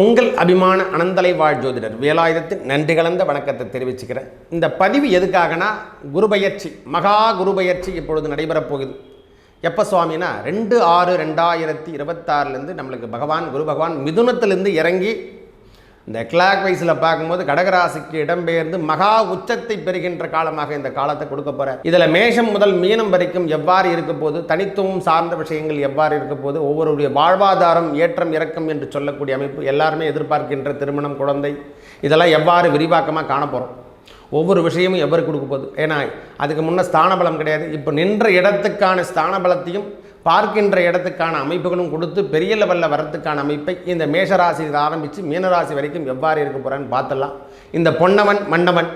உங்கள் அபிமான அனந்தலை வாழ் ஜோதிடர் வேலாயுதத்தின் நன்றி கலந்த வணக்கத்தை தெரிவிச்சுக்கிறேன். இந்த பதிவு எதுக்காகனா, குருபெயர்ச்சி, மகா குருபெயர்ச்சி இப்பொழுது நடைபெறப் போகுது. எப்போ சுவாமினா 2/6/2026 நம்மளுக்கு குரு பகவான் மிதுனத்திலிருந்து இறங்கி இந்த கிளாக் வைஸில் பார்க்கும்போது கடகராசிக்கு இடம்பெயர்ந்து மகா உச்சத்தை பெறுகின்ற காலமாக இந்த காலத்தை கொடுக்க போகிறார். இதில் மேஷம் முதல் மீனம் வரைக்கும் எவ்வாறு இருக்க போது, தனித்துவம் சார்ந்த விஷயங்கள் எவ்வாறு இருக்க போது, ஒவ்வொருடைய வாழ்வாதாரம் ஏற்றம் இறக்கம் என்று சொல்லக்கூடிய அமைப்பு, எல்லாருமே எதிர்பார்க்கின்ற திருமணம், குழந்தை, இதெல்லாம் எவ்வாறு விரிவாக்கமாக காணப்போகிறோம். ஒவ்வொரு விஷயமும் எவ்வாறு கொடுக்க போகுது. ஏன்னா அதுக்கு முன்னே ஸ்தான பலம் கிடையாது. இப்போ நின்ற இடத்துக்கான ஸ்தான பலத்தையும் பார்க்கின்ற இடத்துக்கான அமைப்புகளும் கொடுத்து பெரிய லெவலில் வரத்துக்கான அமைப்பை இந்த மேஷராசியில் ஆரம்பித்து மீனராசி வரைக்கும் எவ்வாறு இருக்க போகிறான்னு பார்த்துடலாம். இந்த பொன்னவன் மன்னவன்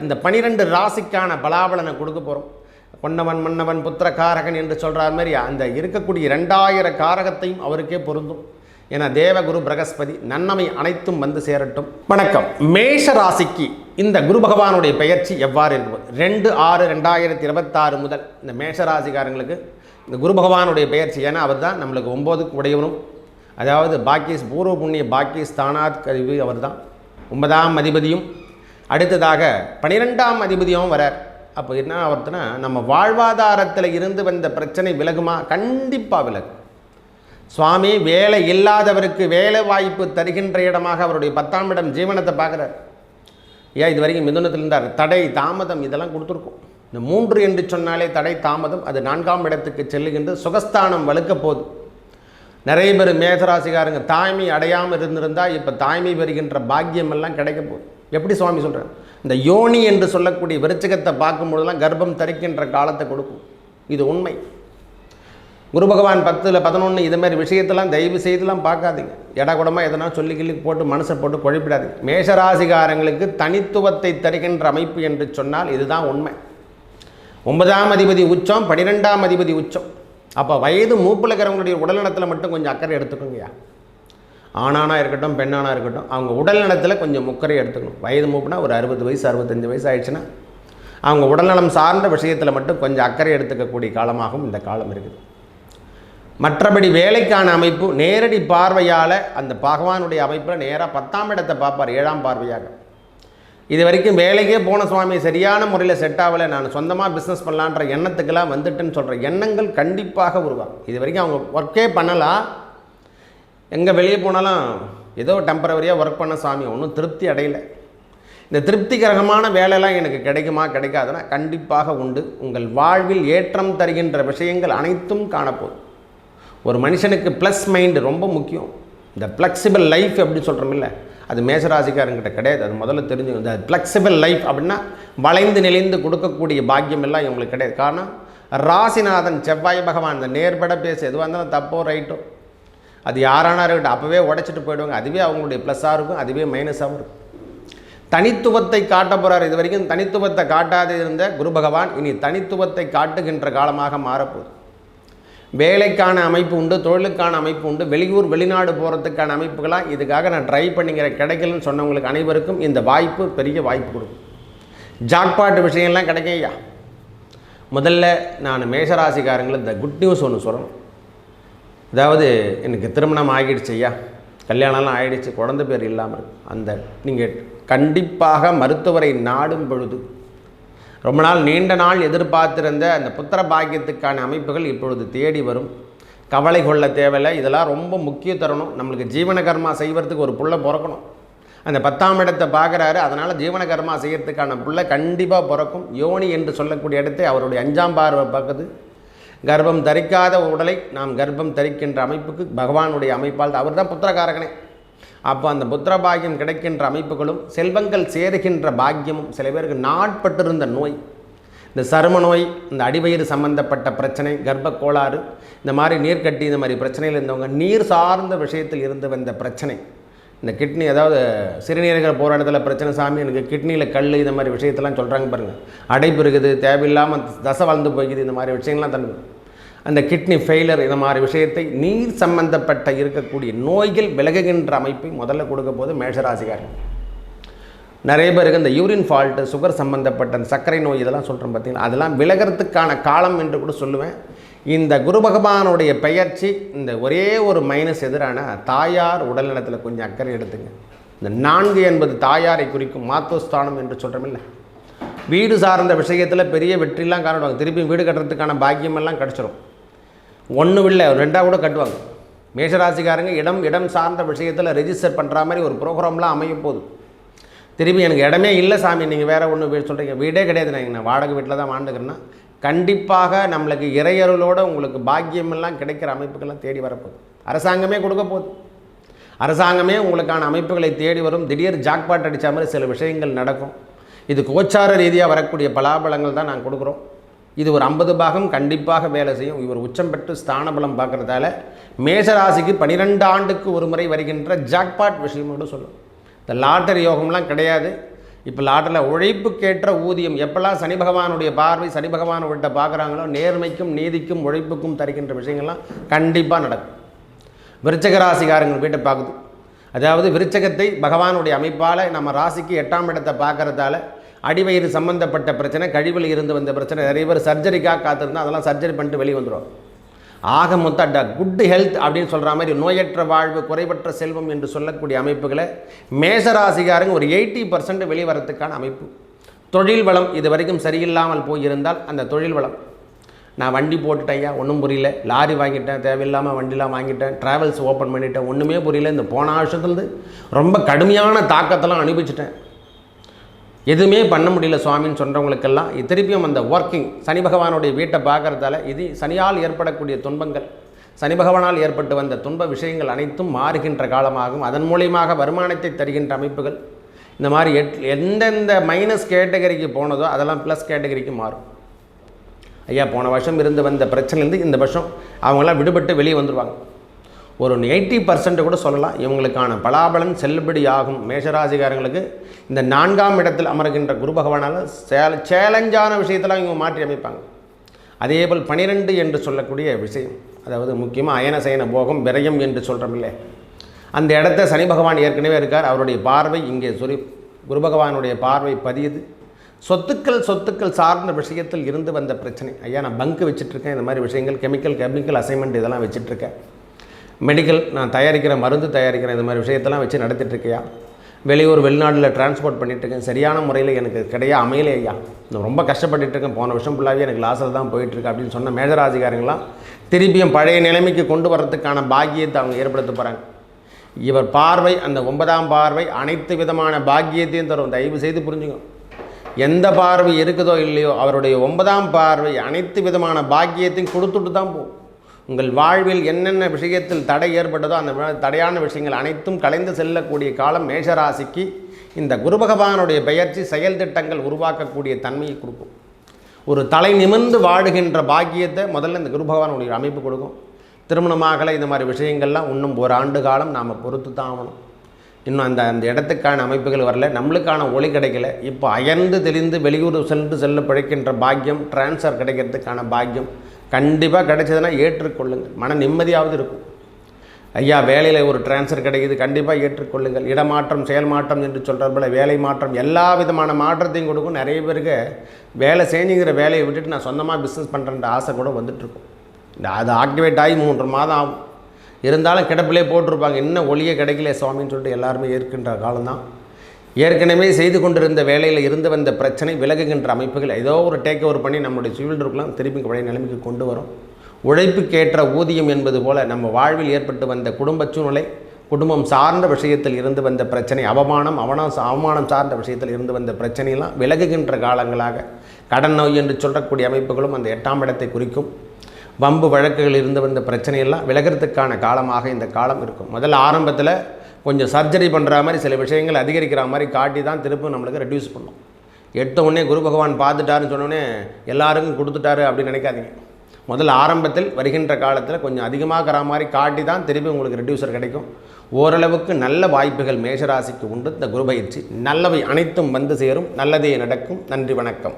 இந்த 12 ராசிக்கான பலாபலனை கொடுக்க போகிறோம். பொன்னவன் மன்னவன் புத்திரகாரகன் என்று சொல்கிற மாதிரி அந்த இருக்கக்கூடிய 2000 காரகத்தையும் அவருக்கே பொருந்தும். ஏன்னா தேவகுரு பிரகஸ்பதி நன்மை அனைத்தும் வந்து சேரட்டும். வணக்கம். மேஷ ராசிக்கு இந்த குரு பகவானுடைய பெயர்ச்சி எவ்வாறு இருக்கும்? 2/6/2026 முதல் இந்த மேஷராசிக்காரங்களுக்கு இந்த குரு பகவானுடைய பெயர்ச்சி, ஏன்னா அவர் தான் நம்மளுக்கு 9க்கு உடையவனும், அதாவது பாக்கியஸ் பூர்வ புண்ணிய பாக்கிய ஸ்தானாத் கருவி அவர் தான் 9ஆம் அதிபதியும், அடுத்ததாக 12ஆம் அதிபதியும் வரார். அப்போ என்ன ஆகுதுன்னா, நம்ம வாழ்வாதாரத்தில் இருந்து வந்த பிரச்சனை விலகுமா? கண்டிப்பாக விலகும். சுவாமி வேலை இல்லாதவருக்கு வேலை வாய்ப்பு தருகின்ற இடமாக அவருடைய 10ஆம் இடம் ஜீவனத்தை பார்க்குறார். ஏன் இது வரைக்கும் மிதுனத்தில் இருந்தார், தடை தாமதம் இதெல்லாம் கொடுத்துருக்கோம். இந்த 3 என்று சொன்னாலே தடை தாமதம், அது 4ஆம் இடத்துக்கு செல்லுகின்ற சுகஸ்தானம் வலுக்க போகுது. நிறைய பேர் மேசராசிக்காரங்க தாய்மை அடையாமல் இருந்திருந்தால் இப்போ தாய்மை வருகின்ற பாக்கியம் எல்லாம் கிடைக்க போகுது. எப்படி சுவாமி சொல்கிறேன்? இந்த யோனி என்று சொல்லக்கூடிய விருச்சிகத்தை பார்க்கும்பொழுதெல்லாம் கர்ப்பம் தரிக்கின்ற காலத்தை கொடுக்கும். இது உண்மை. குரு பகவான் 10, 11 இதுமாதிரி விஷயத்தெல்லாம் தயவு செய்துலாம் பார்க்காதீங்க. இடகுடமாக எதனா சொல்லி கிள்ளி போட்டு மனசை போட்டு குழப்பிடாதீங்க. மேஷராசிகாரங்களுக்கு தனித்துவத்தை தருகின்ற அமைப்பு என்று சொன்னால் இதுதான் உண்மை. 9ஆம் அதிபதி உச்சம், 12ஆம் அதிபதி உச்சம். அப்போ வயது மூப்பில் இருக்கிறவங்களுடைய உடல்நலத்தில் மட்டும் கொஞ்சம் அக்கறை எடுத்துக்கோங்கய்யா. ஆணானா இருக்கட்டும் பெண்ணானா இருக்கட்டும், அவங்க உடல்நலத்தில் கொஞ்சம் முக்கறை எடுத்துக்கணும். வயது மூப்புனா ஒரு 60 வயசு 65 வயசு ஆயிடுச்சுன்னா அவங்க உடல்நலம் சார்ந்த விஷயத்தில் மட்டும் கொஞ்சம் அக்கறை எடுத்துக்கக்கூடிய காலமாகவும் இந்த காலம் இருக்குது. மற்றபடி வேலைக்கான அமைப்பு நேரடி பார்வையால் அந்த பகவானுடைய அமைப்பில் நேராக 10ஆம் இடத்தை பார்ப்பார் 7ஆம் பார்வையாக. இது வரைக்கும் வேலைக்கே போன சுவாமி சரியான முறையில் செட் ஆகலை, நான் சொந்தமாக பிஸ்னஸ் பண்ணலான்ற எண்ணத்துக்கெல்லாம் வந்துட்டுன்னு சொல்கிற எண்ணங்கள் கண்டிப்பாக உருவாகும். இது வரைக்கும் அவங்க ஒர்க்கே பண்ணலாம், எங்கே வெளியே போனாலும் ஏதோ டெம்பரவரியாக ஒர்க் பண்ண சாமி, ஒன்றும் திருப்தி அடையலை. இந்த திருப்திகரமான வேலையெல்லாம் எனக்கு கிடைக்குமா கிடைக்காதுன்னா கண்டிப்பாக உண்டு. உங்கள் வாழ்வில் ஏற்றம் தருகின்ற விஷயங்கள் அனைத்தும் காணப்போகுது. ஒரு மனுஷனுக்கு ப்ளஸ் மைண்டு ரொம்ப முக்கியம். இந்த ஃப்ளெக்சிபிள் லைஃப் எப்படி சொல்கிறோமில்ல, அது மேஷராசிக்காரங்கிட்ட கிடையாது. அது முதல்ல தெரிஞ்சு, இந்த ஃப்ளெக்சிபிள் லைஃப் அப்படின்னா வளைந்து நெளிந்து கொடுக்கக்கூடிய பாக்கியம் எல்லாம் இவங்களுக்கு கிடையாது. காரணம் ராசிநாதன் செவ்வாய் பகவான் இந்த நேர்பட பேச எதுவாக இருந்தாலும் தப்போ ரைட்டோ அது யாரானா இருக்கட்டும் அப்போவே உடைச்சிட்டு போயிடுவாங்க. அதுவே அவங்களுடைய ப்ளஸ்ஸாக இருக்கும், அதுவே மைனஸாகவும் இருக்கும். தனித்துவத்தை காட்ட போகிறார். இது வரைக்கும் தனித்துவத்தை காட்டாது இருந்த குரு பகவான் இனி தனித்துவத்தை காட்டுகின்ற காலமாக மாறப்போகுது. வேலைக்கான அமைப்பு உண்டு, தொழிலுக்கான அமைப்பு உண்டு, வெளியூர் வெளிநாடு போகிறதுக்கான அமைப்புகளாக இதுக்காக நான் ட்ரை பண்ணிக்கிறேன், கிடைக்கலன்னு சொன்னவங்களுக்கு அனைவருக்கும் இந்த வாய்ப்பு பெரிய வாய்ப்பு கொடுக்கும். ஜாக்பாட் விஷயம்லாம் கிடைக்கையா. முதல்ல நான் மேஷராசிக்காரங்களுக்கு இந்த குட் நியூஸ் ஒன்று சொல்லணும். அதாவது எனக்கு திருமணம் ஆகிடுச்சு ஐயா, கல்யாணம்லாம் ஆகிடுச்சு, குழந்தை பேர் இல்லாமல் இருக்கு. அந்த நீங்கள் கண்டிப்பாக மருத்துவரை நாடும் பொழுது ரொம்ப நாள் நீண்ட நாள் எதிர்பார்த்திருந்த அந்த புத்திர பாக்கியத்துக்கான அமைப்புகள் இப்பொழுது தேடி வரும். கவலை கொள்ள தேவையில்லை. இதெல்லாம் ரொம்ப முக்கிய தருணம். நம்மளுக்கு ஜீவன கர்மா செய்வதுக்கு ஒரு புள்ள பிறக்கணும். அந்த 10ஆம் இடத்தை பார்க்குறாரு, அதனால் ஜீவன கர்மா செய்யறதுக்கான புள்ள கண்டிப்பாக பிறக்கும். யோனி என்று சொல்லக்கூடிய இடத்தை அவருடைய 5ஆம் பார்வை பார்க்குது. கர்ப்பம் தரிக்காத உடலை நாம் கர்ப்பம் தரிக்கின்ற அமைப்புக்கு பகவானுடைய அமைப்பால் அவர் தான் புத்திரகாரகனே. அப்போ அந்த புத்திர பாக்கியம் கிடைக்கின்ற அமைப்புகளும் செல்வங்கள் சேருகின்ற பாக்கியமும், சில பேருக்கு நாட்பட்டிருந்த நோய், இந்த சரும நோய், இந்த அடிவயிறு சம்பந்தப்பட்ட பிரச்சனை, கர்ப்ப கோளாறு, இந்த மாதிரி நீர்க்கட்டி, இந்த மாதிரி பிரச்சனையில் இருந்தவங்க, நீர் சார்ந்த விஷயத்தில் இருந்து வந்த பிரச்சனை, இந்த கிட்னி, அதாவது சிறுநீரக போகிற இடத்துல பிரச்சனை, சாமி எனக்கு கிட்னியில் கல், இந்த மாதிரி விஷயத்தெல்லாம் சொல்கிறாங்க பாருங்கள். அடைப்பு இருக்குது, தேவையில்லாமல் தசை வளர்ந்து போய்க்குது, இந்த மாதிரி விஷயங்கள்லாம் தந்து அந்த கிட்னி ஃபெயிலர், இந்த மாதிரி விஷயத்தை நீர் சம்பந்தப்பட்ட இருக்கக்கூடிய நோய்கள் விலகுகின்ற அமைப்பை முதல்ல கொடுக்க போது மேஷராசிக்காரங்க. நிறைய பேருக்கு இந்த யூரின் ஃபால்ட்டு, சுகர் சம்பந்தப்பட்ட அந்த சர்க்கரை நோய் இதெல்லாம் சொல்கிறோம் பார்த்தீங்களா, அதெல்லாம் விலகிறதுக்கான காலம் என்று கூட சொல்லுவேன். இந்த குரு பகவானுடைய பெயர்ச்சி இந்த ஒரே ஒரு மைனஸ் எதிரான தாயார் உடல்நலத்தில் கொஞ்சம் அக்கறை எடுத்துங்க. இந்த 4 என்பது தாயாரை குறிக்கும் மாத்துஸ்தானம் என்று சொல்கிறோமில்ல, வீடு சார்ந்த விஷயத்தில் பெரிய வெற்றிலாம் காரணம். திருப்பி வீடு கட்டுறதுக்கான பாக்கியமெல்லாம் கிடச்சிரும். ஒன்றும் இல்லை, 2ஆக கூட கட்டுவாங்க. மேஷராசிக்காரங்க இடம் சார்ந்த விஷயத்தில் ரெஜிஸ்டர் பண்ணுற மாதிரி ஒரு ப்ரோக்ராம்லாம் அமையும் போது திருப்பி எனக்கு இடமே இல்லை சாமி, நீங்கள் வேறு ஒன்று சொல்கிறீங்க, வீடே கிடையாது, நான் வாடகை வீட்டில் தான் வாழ்ந்துக்கிறேன்னா கண்டிப்பாக நம்மளுக்கு இறையருளோடு உங்களுக்கு பாக்கியமெல்லாம் கிடைக்கிற அமைப்புகள்லாம் தேடி வரப்போகுது. அரசாங்கமே கொடுக்க போகுது. அரசாங்கமே உங்களுக்கான அமைப்புகளை தேடி வரும். திடீர் ஜாக்பாட் அடித்த மாதிரி சில விஷயங்கள் நடக்கும். இது கோச்சார ரீதியாக வரக்கூடிய பலாபலங்கள் தான் நாங்கள் கொடுக்குறோம். இது ஒரு 50 பாகம் கண்டிப்பாக வேலை செய்யும். இவர் உச்சம் பெற்று ஸ்தான பலம் பார்க்குறதால மேஷராசிக்கு 12 ஆண்டுக்கு ஒரு முறை வருகின்ற ஜாக்பாட் விஷயமோடு சொல்லும். இந்த லாட்டரி யோகம்லாம் கிடையாது. இப்போ லாட்டரியில் உழைப்புக்கேற்ற ஊதியம் எப்போல்லாம் சனி பகவானுடைய பார்வை சனி பகவானுக்கிட்ட பார்க்குறாங்களோ நேர்மைக்கும் நீதிக்கும் உழைப்புக்கும் தருகின்ற விஷயங்கள்லாம் கண்டிப்பாக நடக்கும். விருச்சக ராசிக்காரங்கள் வீட்டை பார்க்குது. அதாவது விருச்சகத்தை பகவானுடைய அமைப்பால் நம்ம ராசிக்கு 8ஆம் இடத்தை பார்க்குறதால அடிவயிறு சம்பந்தப்பட்ட பிரச்சனை, கழிவில் இருந்து வந்த பிரச்சனை, நிறைய பேர் சர்ஜரிக்காக காத்திருந்தால் அதெல்லாம் சர்ஜரி பண்ணிட்டு வெளியே வந்துடும். ஆக மொத்தம் குட் ஹெல்த் அப்படின்னு சொல்கிற மாதிரி நோயற்ற வாழ்வு குறைவற்ற செல்வம் என்று சொல்லக்கூடிய அமைப்புகளை மேஷராசிக்காரங்க ஒரு 80% வெளிவரத்துக்கான அமைப்பு. தொழில் வளம் இது வரைக்கும் சரியில்லாமல் போயிருந்தால் அந்த தொழில் வளம், நான் வண்டி போட்டுட்டேன் ஐயா ஒன்றும் புரியல, லாரி வாங்கிட்டேன் தேவையில்லாமல் வண்டிலாம் வாங்கிட்டேன், ட்ராவல்ஸ் ஓப்பன் பண்ணிட்டேன் ஒன்றுமே புரியல, இந்த போன வருஷத்துலேருந்து ரொம்ப கடுமையான தாக்கத்தெல்லாம் அனுபவிச்சிட்டேன், எதுவுமே பண்ண முடியல சுவாமின்னு சொல்கிறவங்களுக்கெல்லாம் திருப்பியும் அந்த ஒர்க்கிங் சனி பகவானுடைய வீட்டை பார்க்குறதால இது சனியால் ஏற்படக்கூடிய துன்பங்கள், சனி பகவானால் ஏற்பட்டு வந்த துன்ப விஷயங்கள் அனைத்தும் மாறுகின்ற காலமாகும். அதன் மூலியமாக வருமானத்தை தருகின்ற அமைப்புகள் இந்த மாதிரி எந்தெந்த மைனஸ் கேட்டகரிக்கு போனதோ அதெல்லாம் ப்ளஸ் கேட்டகரிக்கு மாறும். ஐயா போன வருஷம் இருந்து வந்த பிரச்சனைலேருந்து இந்த வருஷம் அவங்களாம் விடுபட்டு வெளியே வந்துடுவாங்க. ஒரு 80% கூட சொல்லலாம் இவங்களுக்கான பலாபலன் செல்லுபடி ஆகும். மேஷராசிக்காரங்களுக்கு இந்த 4ஆம் இடத்தில் அமர்கின்ற குரு பகவானால் சேலஞ்சான விஷயத்தெல்லாம் இவங்க மாற்றி அமைப்பாங்க. அதேபோல் 12 என்று சொல்லக்கூடிய விஷயம், அதாவது முக்கியமாக அயன சயன போகம் விரயம் என்று சொல்கிறோமில்லை, அந்த இடத்த சனி பகவான் ஏற்கனவே இருக்கார். அவருடைய பார்வை இங்கே குரு பகவானுடைய பார்வை பதியுது. சொத்துக்கள் சார்ந்த விஷயத்தில் இருந்து வந்த பிரச்சனை, ஐயா நான் பங்கு வச்சுட்ருக்கேன், இந்த மாதிரி விஷயங்கள் கெமிக்கல் அசைன்மெண்ட் இதெல்லாம் வச்சுட்ருக்கேன், மெடிக்கல் நான் தயாரிக்கிறேன், மருந்து தயாரிக்கிறேன், இந்த மாதிரி விஷயத்தெல்லாம் வச்சு நடத்திட்டுருக்கையா, வெளியூர் வெளிநாட்டில் டிரான்ஸ்போர்ட் பண்ணிகிட்ருக்கேன், சரியான முறையில் எனக்கு அமையலை ஐயா, நான் ரொம்ப கஷ்டப்பட்டுருக்கேன், போன வருஷம் ஃபுல்லாகவே எனக்கு லாஸில் தான் போயிட்டுருக்கு அப்படின்னு சொன்ன மேஜராசிகாரங்களாம் திருப்பியும் பழைய நிலைமைக்கு கொண்டு வரதுக்கான பாக்கியத்தை அவங்க ஏற்படுத்த போகிறாங்க. இவர் பார்வை அந்த 9ஆம் பார்வை அனைத்து விதமான பாக்கியத்தையும் தரும். தயவு செய்து புரிஞ்சுங்க, எந்த பார்வை இருக்குதோ இல்லையோ அவருடைய 9ஆம் பார்வை அனைத்து விதமான பாக்கியத்தையும் கொடுத்துட்டு தான் போகும். உங்கள் வாழ்வில் என்னென்ன விஷயத்தில் தடை ஏற்பட்டதோ அந்த தடையான விஷயங்கள் அனைத்தும் கலைந்து செல்லக்கூடிய காலம் மேஷராசிக்கு இந்த குரு பகவானுடைய பெயர்ச்சி செயல் திட்டங்கள் உருவாக்கக்கூடிய தன்மையை கொடுக்கும். ஒரு தலை நிமிர்ந்து வாழுகின்ற பாக்கியத்தை முதல்ல இந்த குரு பகவானுடைய அமைப்பு கொடுக்கும். திருமணமாகலை இந்த மாதிரி விஷயங்கள்லாம் இன்னும் 1 ஆண்டு காலம் நாம் பொறுத்து தான் ஆகணும். இன்னும் அந்த இடத்துக்கான அமைப்புகள் வரல, நம்மளுக்கான ஒளி கிடைக்கல. இப்போ அயர்ந்து தெளிந்து வெளியூர் செல்ல பிழைக்கின்ற பாக்கியம், டிரான்ஸ்ஃபர் கிடைக்கிறதுக்கான பாக்கியம் கண்டிப்பாக கிடைச்சதுன்னா ஏற்றுக்கொள்ளுங்கள், மன நிம்மதியாவது இருக்கும். ஐயா வேலையில் ஒரு டிரான்ஸ்ஃபர் கிடைக்கிது, கண்டிப்பாக ஏற்றுக்கொள்ளுங்கள். இடமாற்றம் செயல் மாற்றம் என்று சொல்கிற போல வேலை மாற்றம் எல்லா விதமான மாற்றத்தையும் கொடுக்கும். நிறைய பேருக்கு வேலை செஞ்சுங்கிற வேலையை விட்டுட்டு நான் சொந்தமாக பிஸ்னஸ் பண்ணுறேன்ற ஆசை கூட வந்துட்டுருக்கும். அது ஆக்டிவேட் ஆகி 3 மாதம் ஆகும். இருந்தாலும் கிடப்பிலே போட்டிருப்பாங்க, இன்னும் ஒளியே கிடைக்கல சுவாமின்னு சொல்லிட்டு எல்லாருமே ஏற்கின்ற காலம்தான். ஏற்கனவே செய்து கொண்டிருந்த வேலையில் இருந்து வந்த பிரச்சனை விலகுகின்ற அமைப்புகள் ஏதோ ஒரு டேக் ஓவர் பண்ணி நம்முடைய சிவில் இருக்கலாம் திருப்பி பழைய நிலைமைக்கு கொண்டு வரும். உழைப்புக்கேற்ற ஊதியம் என்பது போல் நம்ம வாழ்வில் ஏற்பட்டு வந்த குடும்ப சூழ்நிலை, குடும்பம் சார்ந்த விஷயத்தில் இருந்து வந்த பிரச்சனை, அவமானம் சார்ந்த விஷயத்தில் இருந்து வந்த பிரச்சனையெல்லாம் விலகுகின்ற காலங்களாக கடன் நோய் என்று சொல்லக்கூடிய அமைப்புகளும் அந்த 8ஆம் இடத்தை குறிக்கும். வம்பு வழக்குகள் இருந்து வந்த பிரச்சனையெல்லாம் விலகிறதுக்கான காலமாக இந்த காலம் இருக்கும். முதல்ல ஆரம்பத்தில் கொஞ்சம் சர்ஜரி பண்ணுற மாதிரி சில விஷயங்கள் அதிகரிக்கிற மாதிரி காட்டி தான் திரும்ப நம்மளுக்கு ரெடியூஸ் பண்ணும். எடுத்த உடனே குரு பகவான் பார்த்துட்டாருன்னு சொன்னோடனே எல்லாருக்கும் கொடுத்துட்டாரு அப்படின்னு நினைக்காதீங்க. முதல்ல ஆரம்பத்தில் வருகின்ற காலத்தில் கொஞ்சம் அதிகமாகிற மாதிரி காட்டி தான் திருப்பி உங்களுக்கு ரெடியூசர் கிடைக்கும். ஓரளவுக்கு நல்ல வாய்ப்புகள் மேஷராசிக்கு உண்டு. இந்த குரு பயிற்சி நல்லவை அனைத்தும் வந்து சேரும், நல்லதே நடக்கும். நன்றி, வணக்கம்.